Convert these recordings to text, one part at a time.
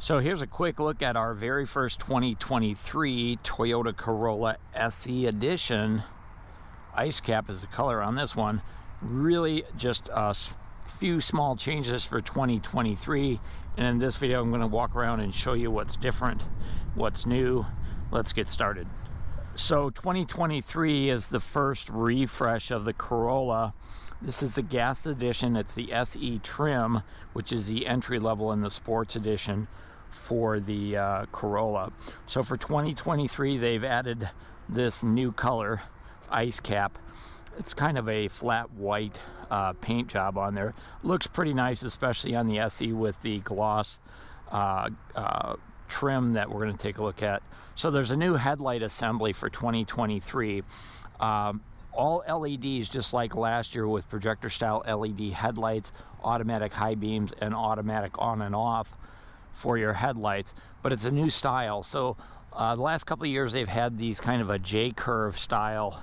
So here's a quick look at our very first 2023 Toyota Corolla SE Edition. Ice cap is the color on this one. Really just a few small changes for 2023. And in this video, I'm going to walk around and show you what's different, what's new. Let's get started. So 2023 is the first refresh of the Corolla. This is the gas edition. It's the SE trim, which is the entry level in the sports edition for the Corolla. So for 2023, they've added this new color, ice cap. It's kind of a flat white paint job on there. Looks pretty nice, especially on the SE with the gloss trim that we're going to take a look at. So there's a new headlight assembly for 2023. All LEDs, just like last year with projector style LED headlights, automatic high beams, and automatic on and off for your headlights, but it's a new style. So the last couple of years they've had these kind of a J-curve style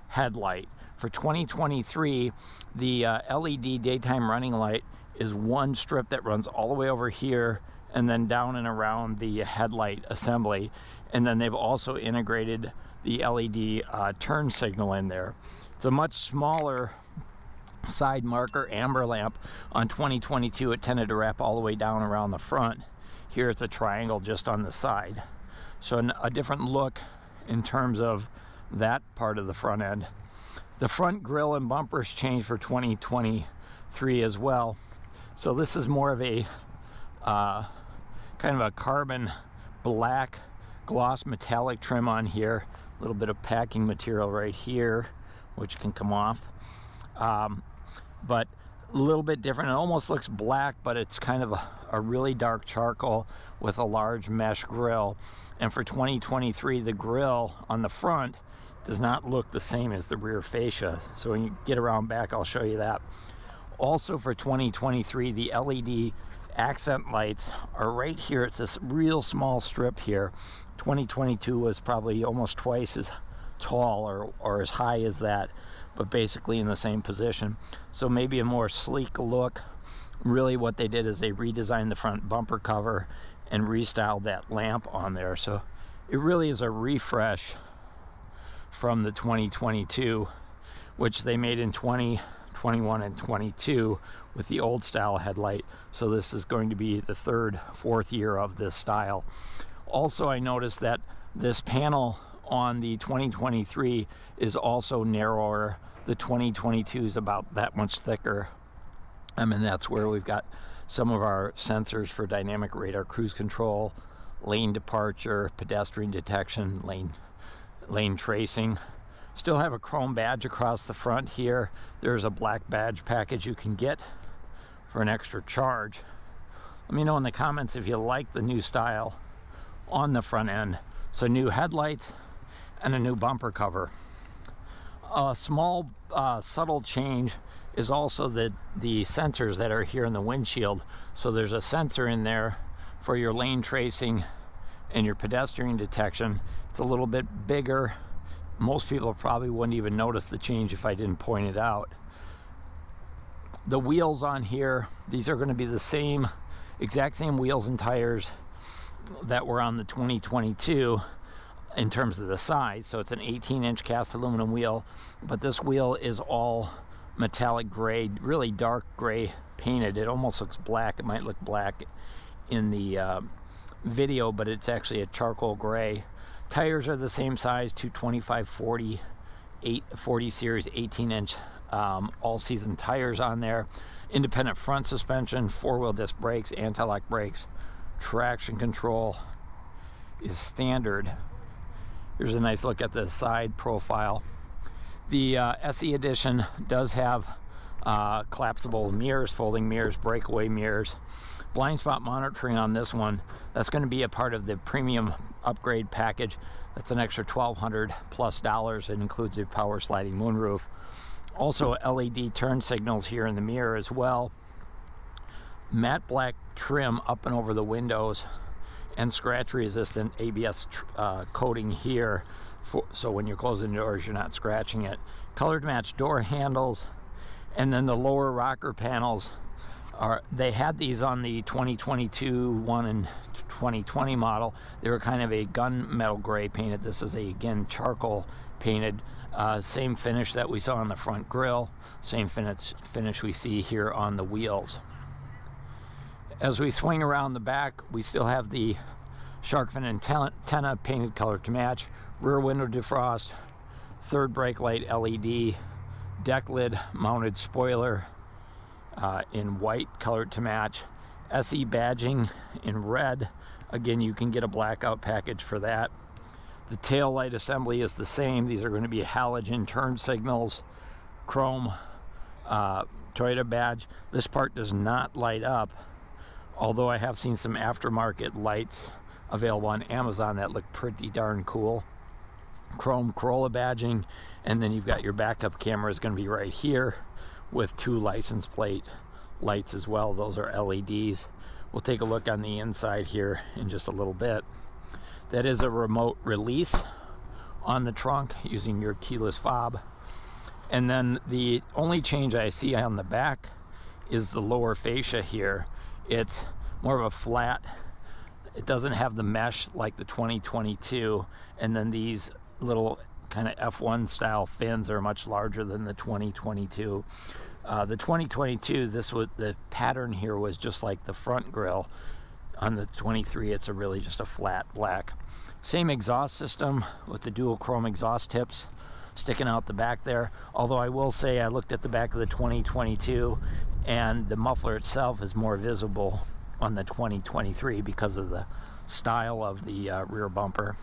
headlight. For 2023, the LED daytime running light is one strip that runs all the way over here and then down and around the headlight assembly. And then they've also integrated the LED turn signal in there. It's a much smaller side marker amber lamp. On 2022, it tended to wrap all the way down around the front. Here it's a triangle just on the side. So a different look in terms of that part of the front end. The front grille and bumpers changed for 2023 as well. So this is more of a kind of a carbon black gloss metallic trim on here. A little bit of packing material right here, which can come off. But a little bit different. It almost looks black, but it's kind of a really dark charcoal with a large mesh grille. And for 2023, the grille on the front does not look the same as the rear fascia. So when you get around back, I'll show you that. Also for 2023, the LED accent lights are right here. It's this real small strip here. 2022 was probably almost twice as tall or as high as that, but basically in the same position. So maybe a more sleek look. Really what they did is they redesigned the front bumper cover and restyled that lamp on there. So it really is a refresh from the 2022, which they made in 20, 21, and 22 with the old style headlight. So this is going to be the third, fourth year of this style. Also, I noticed that this panel on the 2023 is also narrower. The 2022 is about that much thicker. And that's where we've got some of our sensors for dynamic radar cruise control, lane departure, pedestrian detection, lane tracing. Still have a chrome badge across the front here. There's a black badge package you can get for an extra charge. Let me know in the comments if you like the new style on the front end. So new headlights and a new bumper cover. A small subtle change is also the sensors that are here in the windshield. So there's a sensor in there for your lane tracing and your pedestrian detection. It's a little bit bigger. Most people probably wouldn't even notice the change if I didn't point it out. The wheels on here, these are going to be the exact same wheels and tires that were on the 2022 in terms of the size. So it's an 18-inch cast aluminum wheel, but this wheel is all metallic gray, really dark gray painted. It almost looks black. It might look black in the video, but it's actually a charcoal gray. Tires are the same size, 225 40 series 18-inch all-season tires on there. Independent front suspension, four-wheel disc brakes, anti-lock brakes. Traction control is standard. Here's a nice look at the side profile. The SE Edition does have collapsible mirrors, folding mirrors, breakaway mirrors. Blind spot monitoring on this one, that's going to be a part of the premium upgrade package. That's an extra $1,200+ It includes a power sliding moonroof. Also LED turn signals here in the mirror as well. Matte black trim up and over the windows and scratch resistant ABS coating here so when you're closing doors you're not scratching it. Colored match door handles, and then the lower rocker panels they had these on the 2022 one and 2020 model. They were kind of a gunmetal gray painted. This is again charcoal painted. Same finish that we saw on the front grille, same finish we see here on the wheels. As we swing around the back, we still have the shark fin antenna painted color to match, rear window defrost, third brake light LED, deck lid mounted spoiler in white colored to match, SE badging in red. Again, you can get a blackout package for that. The tail light assembly is the same. These are going to be halogen turn signals, chrome Toyota badge. This part does not light up, although I have seen some aftermarket lights available on Amazon that look pretty darn cool. Chrome Corolla badging, and then you've got your backup camera is going to be right here with 2 license plate lights as well. Those are LEDs. We'll take a look on the inside here in just a little bit. That is a remote release on the trunk using your keyless fob. And then the only change I see on the back is the lower fascia here. It's more of a flat. It doesn't have the mesh like the 2022, and then these little kind of F1 style fins are much larger than the 2022. The 2022, the pattern here was just like the front grille. On the 23, it's really just a flat black. Same exhaust system with the dual chrome exhaust tips sticking out the back there. Although I will say I looked at the back of the 2022 and the muffler itself is more visible on the 2023 because of the style of the rear bumper.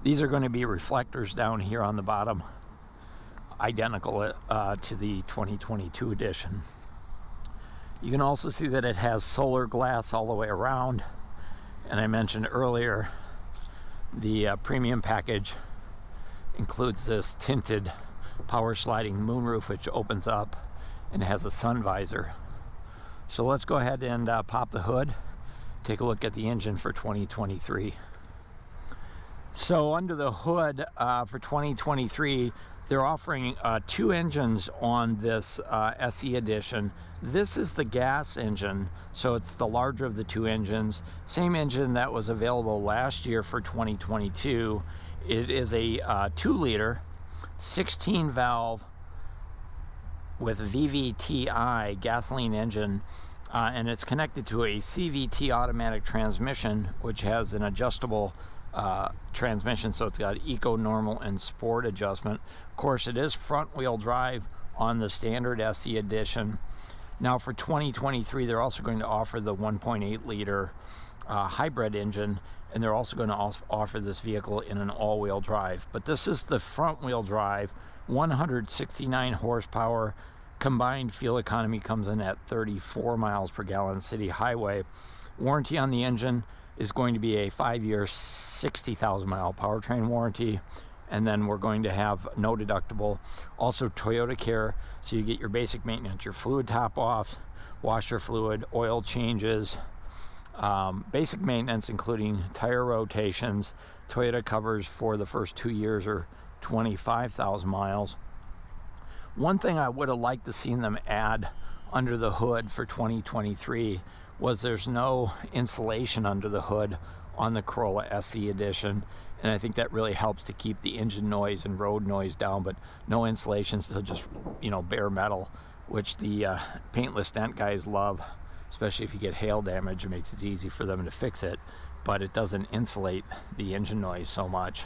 These are going to be reflectors down here on the bottom, identical to the 2022 edition. You can also see that it has solar glass all the way around, and I mentioned earlier the premium package includes this tinted power sliding moonroof which opens up and has a sun visor. So let's go ahead and pop the hood, take a look at the engine for 2023. So under the hood for 2023, they're offering 2 engines on this SE edition. This is the gas engine, so it's the larger of the 2 engines. Same engine that was available last year for 2022. It is a 2-liter, 16-valve with VVTi gasoline engine, and it's connected to a CVT automatic transmission, which has an adjustable transmission, so it's got eco, normal, and sport adjustment. Of course, it is front-wheel drive on the standard SE edition. Now for 2023, they're also going to offer the 1.8-liter hybrid engine, and they're also going to offer this vehicle in an all-wheel drive. But this is the front-wheel drive, 169 horsepower. Combined fuel economy comes in at 34 miles per gallon city highway. Warranty on the engine is going to be a 5-year, 60,000 mile powertrain warranty, and then we're going to have no deductible. Also Toyota Care, so you get your basic maintenance, your fluid top off, washer fluid, oil changes, basic maintenance including tire rotations. Toyota covers for the first 2 years or 25,000 miles. One thing I would have liked to seen them add under the hood for 2023 was there's no insulation under the hood on the Corolla SE edition, and I think that really helps to keep the engine noise and road noise down, but no insulation, so just, you know, bare metal, which the paintless dent guys love, especially if you get hail damage. It makes it easy for them to fix it, but it doesn't insulate the engine noise so much.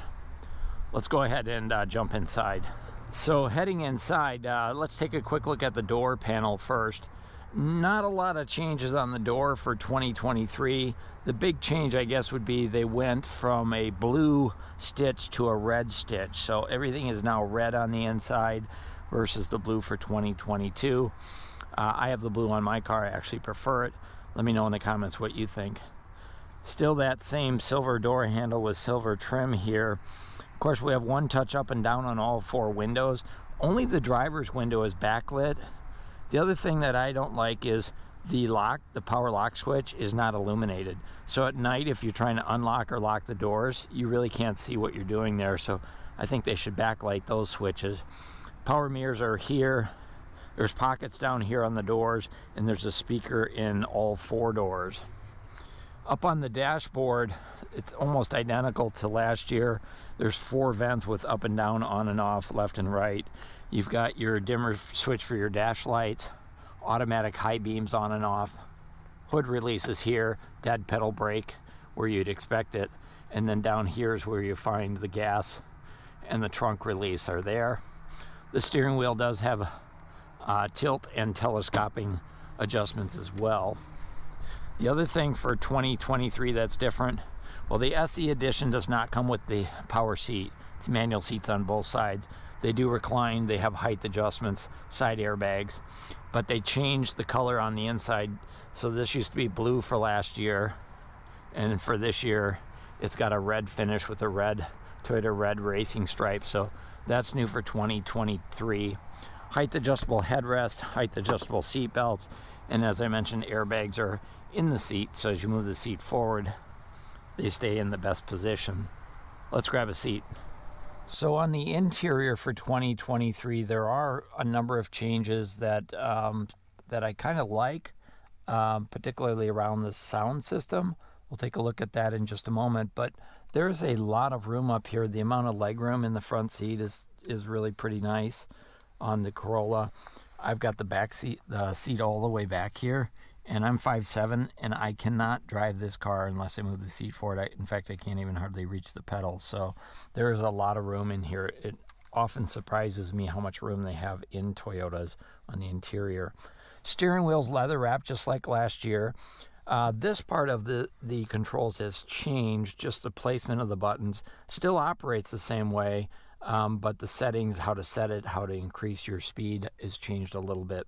Let's go ahead and jump inside. So heading inside, let's take a quick look at the door panel first. Not a lot of changes on the door for 2023. The big change, I guess, would be they went from a blue stitch to a red stitch. So everything is now red on the inside versus the blue for 2022. I have the blue on my car. I actually prefer it. Let me know in the comments what you think. Still that same silver door handle with silver trim here. Of course, we have one touch up and down on all 4 windows. Only the driver's window is backlit. The other thing that I don't like is the power lock switch is not illuminated. So at night, if you're trying to unlock or lock the doors, you really can't see what you're doing there. So I think they should backlight those switches. Power mirrors are here. There's pockets down here on the doors, and there's a speaker in all 4 doors. Up on the dashboard, it's almost identical to last year. There's 4 vents with up and down, on and off, left and right. You've got your dimmer switch for your dash lights, automatic high beams on and off, hood releases here, dead pedal brake where you'd expect it, and then down here is where you find the gas and the trunk release are there. The steering wheel does have tilt and telescoping adjustments as well. The other thing for 2023 that's different, well, the SE Edition does not come with the power seat. It's manual seats on both sides. They do recline, they have height adjustments, side airbags, but they changed the color on the inside. So this used to be blue for last year, and for this year it's got a red finish with a red Toyota red racing stripe. So that's new for 2023. Height adjustable headrest, height adjustable seat belts, and as I mentioned, airbags are in the seat, so as you move the seat forward they stay in the best position. Let's grab a seat. So on the interior for 2023, there are a number of changes that that I kind of like, particularly around the sound system. We'll take a look at that in just a moment, but there's a lot of room up here. The amount of leg room in the front seat is really pretty nice on the Corolla. I've got the back seat, the seat all the way back here, and I'm 5'7", and I cannot drive this car unless I move the seat forward. In fact, I can't even hardly reach the pedals. So there's a lot of room in here. It often surprises me how much room they have in Toyotas on the interior. Steering wheel's leather wrapped just like last year. This part of the controls has changed, just the placement of the buttons. Still operates the same way, but the settings, how to set it, how to increase your speed is changed a little bit.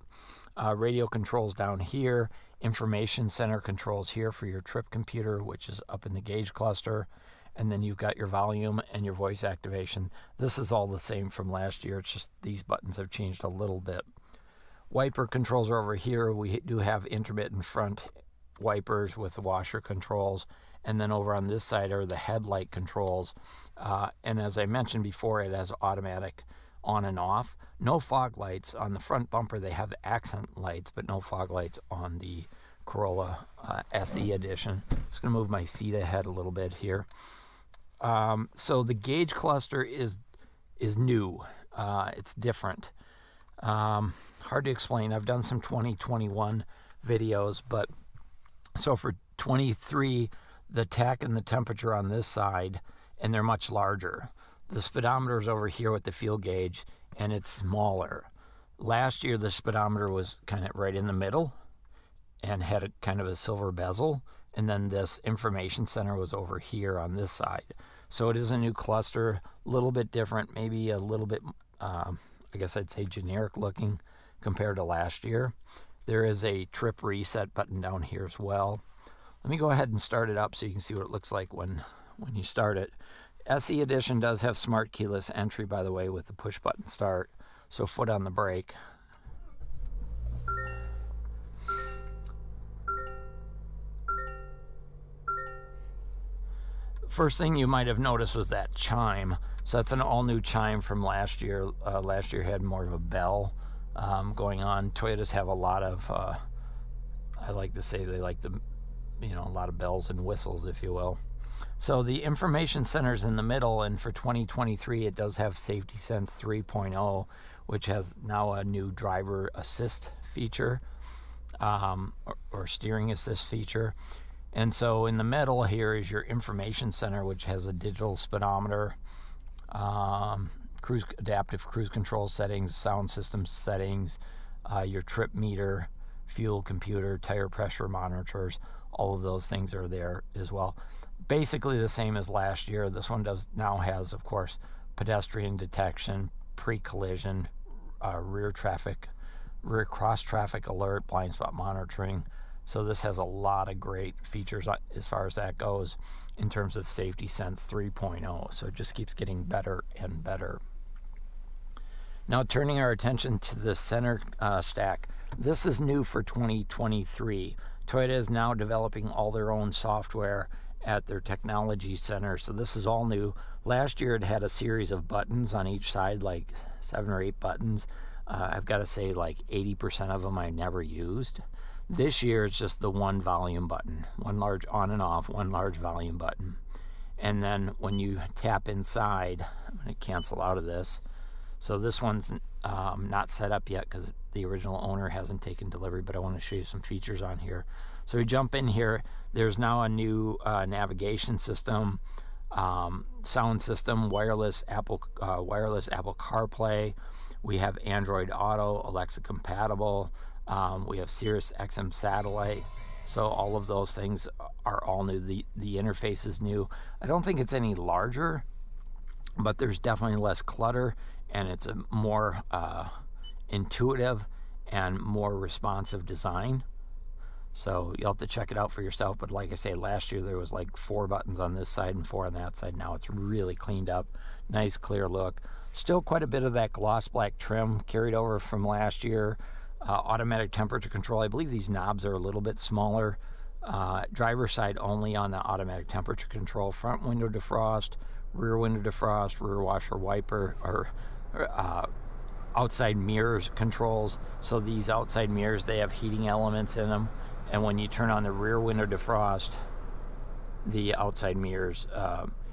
Radio controls down here, information center controls here for your trip computer, which is up in the gauge cluster, and then you've got your volume and your voice activation. This is all the same from last year, it's just these buttons have changed a little bit. Wiper controls are over here. We do have intermittent front wipers with the washer controls, and then over on this side are the headlight controls, and as I mentioned before, it has automatic on and off. No fog lights on the front bumper. They have accent lights, but no fog lights on the Corolla SE Edition. Just going to move my seat ahead a little bit here. So the gauge cluster is new. It's different. Hard to explain. I've done some 2021 videos, but so for 23, the tach and the temperature on this side, and they're much larger. The speedometer is over here with the fuel gauge, and it's smaller. Last year, the speedometer was kind of right in the middle and had a kind of a silver bezel, and then this information center was over here on this side. So it is a new cluster, a little bit different, maybe a little bit, I guess I'd say generic looking compared to last year. There is a trip reset button down here as well. Let me go ahead and start it up so you can see what it looks like when you start it. SE Edition does have smart keyless entry, by the way, with the push button start. So foot on the brake. First thing you might have noticed was that chime. So that's an all new chime from last year. Last year had more of a bell going on. Toyotas have a lot of, I like to say they like the, a lot of bells and whistles, if you will. So the information center is in the middle, and for 2023 it does have Safety Sense 3.0, which has now a new driver assist feature, or steering assist feature. And so in the middle here is your information center, which has a digital speedometer, adaptive cruise control settings, sound system settings, your trip meter, fuel computer, tire pressure monitors. All of those things are there as well. Basically the same as last year. This one now has, of course, pedestrian detection, pre-collision, rear cross traffic alert, blind spot monitoring. So this has a lot of great features as far as that goes in terms of Safety Sense 3.0. So it just keeps getting better and better. Now turning our attention to the center stack. This is new for 2023. Toyota is now developing all their own software at their technology center. So this is all new. Last year it had a series of buttons on each side, like 7 or 8 buttons. I've got to say like 80% of them I never used. This year it's just the one volume button, one large on and off, one large volume button. And then when you tap inside, I'm going to cancel out of this. So this one's not set up yet because the original owner hasn't taken delivery, but I want to show you some features on here. So we jump in here. There's now a new navigation system, sound system, wireless Apple CarPlay. We have Android Auto, Alexa compatible. We have Sirius XM satellite. So all of those things are all new. The interface is new. I don't think it's any larger, but there's definitely less clutter, and it's a more intuitive and more responsive design. So you'll have to check it out for yourself. But like I say, last year there was like 4 buttons on this side and 4 on that side. Now it's really cleaned up. Nice clear look. Still quite a bit of that gloss black trim carried over from last year. Automatic temperature control. I believe these knobs are a little bit smaller. Driver's side only on the automatic temperature control. Front window defrost, rear window defrost, rear washer wiper, or outside mirrors controls. So these outside mirrors, they have heating elements in them, and when you turn on the rear window defrost, the outside mirrors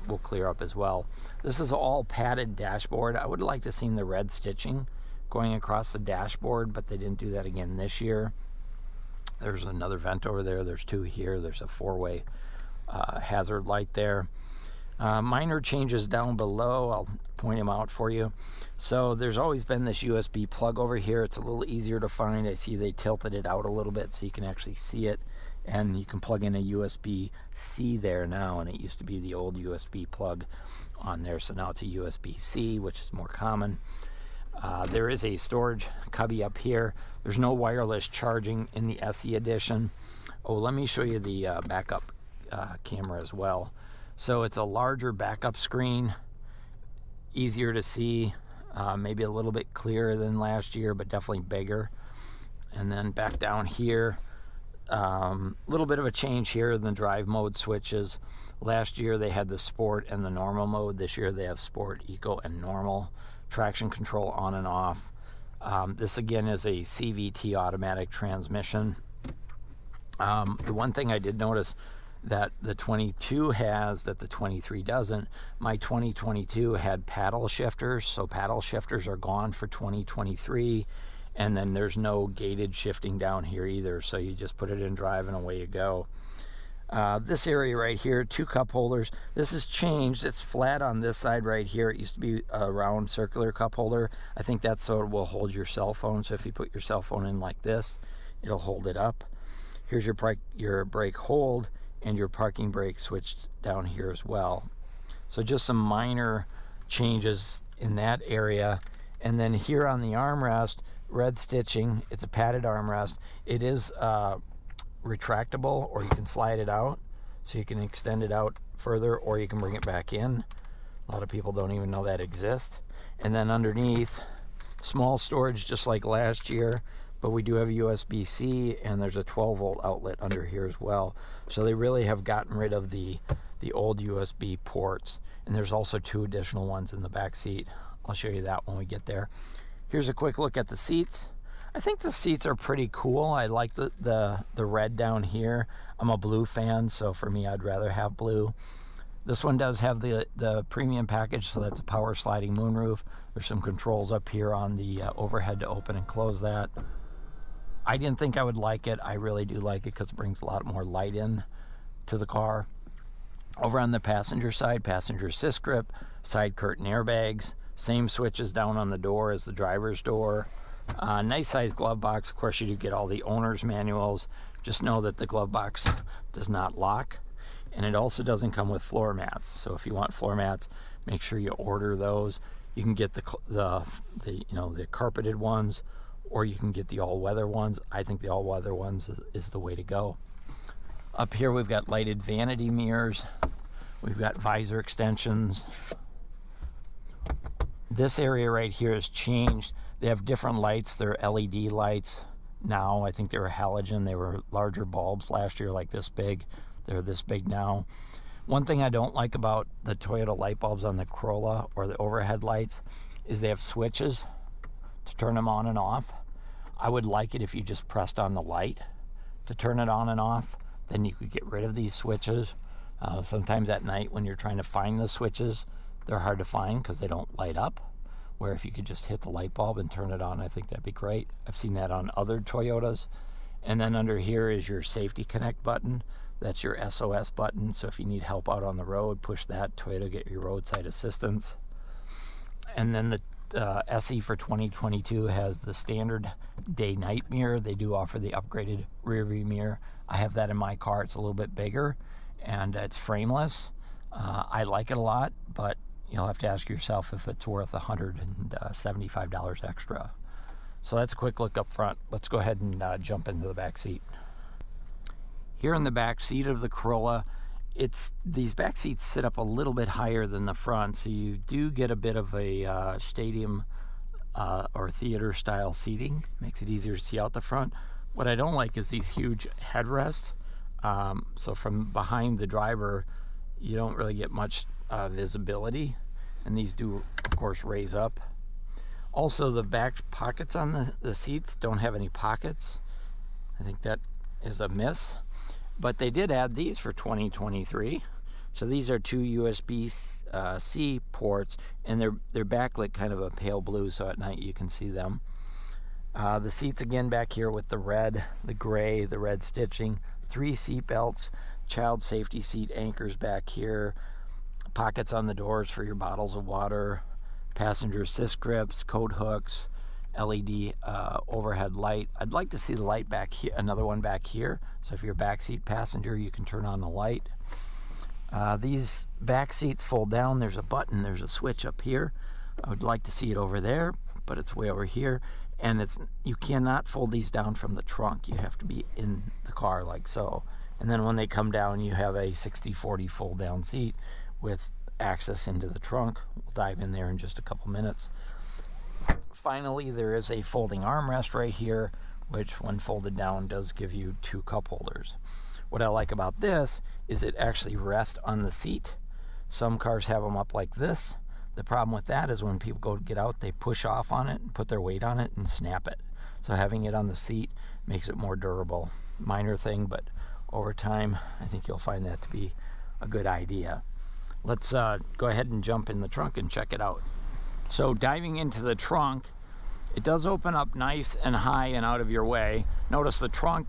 will clear up as well. This is all padded dashboard. I would like to see the red stitching going across the dashboard, but they didn't do that again this year. There's another vent over there. There's 2 here. There's a 4-way hazard light there. Minor changes down below. I'll point them out for you. So there's always been this USB plug over here. It's a little easier to find. I see they tilted it out a little bit so you can actually see it, and you can plug in a USB-C there now, and it used to be the old USB plug on there, so now it's a USB-C, which is more common. There is a storage cubby up here. There's no wireless charging in the SE edition. Oh, let me show you the backup camera as well. So it's a larger backup screen, easier to see, maybe a little bit clearer than last year, but definitely bigger. And then back down here, little bit of a change here in the drive mode switches. Last year they had the sport and the normal mode. This year they have sport, eco, and normal. Traction control on and off. This again is a CVT automatic transmission. The one thing I did notice that the 22 has that the 23 doesn't. My 2022 had paddle shifters, so paddle shifters are gone for 2023, and then there's no gated shifting down here either, so you just put it in drive and away you go. This area right here, 2 cup holders. This has changed. It's flat on this side right here. It used to be a round circular cup holder. I think that's so it will hold your cell phone. So if you put your cell phone in like this, it'll hold it up. Here's your brake hold, and your parking brake switched down here as well. So just some minor changes in that area. And then here on the armrest, red stitching. It's a padded armrest. It is retractable, or you can slide it out, so you can extend it out further, or you can bring it back in. A lot of people don't even know that exists. And then underneath, small storage just like last year, but we do have a USB-C, and there's a 12-volt outlet under here as well. So they really have gotten rid of the old USB ports. And there's also 2 additional ones in the back seat. I'll show you that when we get there. Here's a quick look at the seats. I think the seats are pretty cool. I like the red down here. I'm a blue fan, so for me, I'd rather have blue. This one does have the premium package, so that's a power sliding moonroof. There's some controls up here on the overhead to open and close that. I didn't think I would like it. I really do like it because it brings a lot more light in to the car. Over on the passenger side, passenger assist grip, side curtain airbags, same switches down on the door as the driver's door. Nice size glove box. Of course, you do get all the owner's manuals. Just know that the glove box does not lock, and it also doesn't come with floor mats. So if you want floor mats, make sure you order those. You can get the carpeted ones, or you can get the all-weather ones. I think the all-weather ones is the way to go. Up here we've got lighted vanity mirrors. We've got visor extensions. This area right here has changed. They have different lights. They're LED lights now. I think they were halogen. They were larger bulbs last year, like this big. They're this big now. One thing I don't like about the Toyota light bulbs on the Corolla or the overhead lights is they have switches to turn them on and off. I would like it if you just pressed on the light to turn it on and off. Then you could get rid of these switches. Sometimes at night when you're trying to find the switches, they're hard to find because they don't light up. Where if you could just hit the light bulb and turn it on, I think that'd be great. I've seen that on other Toyotas. And then under here is your safety connect button. That's your SOS button. So if you need help out on the road, push that. Toyota, get your roadside assistance. And then the SE for 2022 has the standard day-night mirror. They do offer the upgraded rear view mirror. I have that in my car. It's a little bit bigger and it's frameless. I like it a lot, but you'll have to ask yourself if it's worth $175 extra. So that's a quick look up front. Let's go ahead and jump into the back seat. Here in the back seat of the Corolla, these back seats sit up a little bit higher than the front, so you do get a bit of a stadium or theater style seating. Makes it easier to see out the front. What I don't like is these huge headrests. So from behind the driver, you don't really get much visibility, and these do of course raise up. Also, the back pockets on the seats don't have any pockets. I think that is a miss, but they did add these for 2023. So these are two USB-C ports, and they're backlit kind of a pale blue, so at night you can see them. The seats again back here with the red, the gray, the red stitching, 3 seat belts, child safety seat anchors back here, pockets on the doors for your bottles of water, passenger assist grips, coat hooks, LED overhead light. I'd like to see the light back here, another one back here. So if you're a backseat passenger, you can turn on the light. These back seats fold down. There's a button, there's a switch up here. I would like to see it over there, but it's way over here. And you cannot fold these down from the trunk. You have to be in the car like so. And then when they come down, you have a 60/40 fold down seat with access into the trunk. We'll dive in there in just a couple minutes. Finally, there is a folding armrest right here, which when folded down does give you 2 cup holders. What I like about this is it actually rests on the seat. Some cars have them up like this. The problem with that is when people go to get out, they push off on it and put their weight on it and snap it. So having it on the seat makes it more durable. Minor thing, but over time, I think you'll find that to be a good idea. Let's go ahead and jump in the trunk and check it out. So diving into the trunk, it does open up nice and high and out of your way. Notice the trunk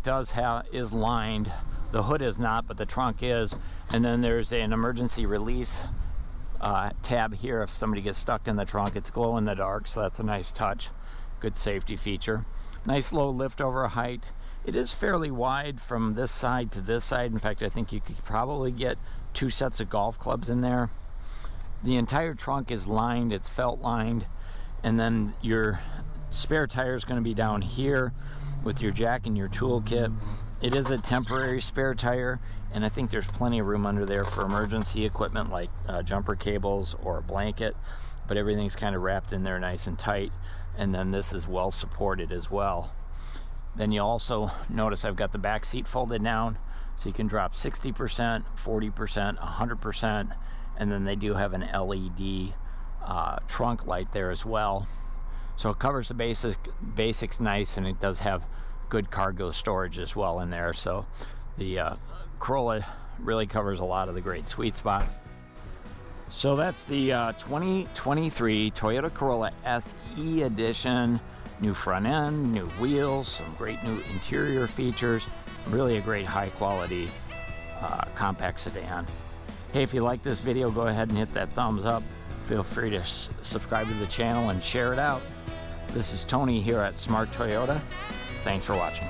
is lined. The hood is not, but the trunk is. And then there's an emergency release tab here. If somebody gets stuck in the trunk, it's glow in the dark, so that's a nice touch. Good safety feature. Nice low lift over height. It is fairly wide from this side to this side. In fact, I think you could probably get 2 sets of golf clubs in there. The entire trunk is lined, it's felt lined, and then your spare tire is going to be down here with your jack and your toolkit. It is a temporary spare tire, and I think there's plenty of room under there for emergency equipment like jumper cables or a blanket, but everything's kind of wrapped in there nice and tight. And then this is well supported as well. Then you also notice I've got the back seat folded down, so you can drop 60%, 40%, 100%, and then they do have an LED trunk light there as well. So it covers the basics nice, and it does have good cargo storage as well in there. So the Corolla really covers a lot of the great sweet spots. So that's the 2023 Toyota Corolla SE Edition. New front end, new wheels, some great new interior features, really a great high quality compact sedan. Hey, if you like this video, go ahead and hit that thumbs up. Feel free to subscribe to the channel and share it out. This is Tony here at Smart Toyota. Thanks for watching.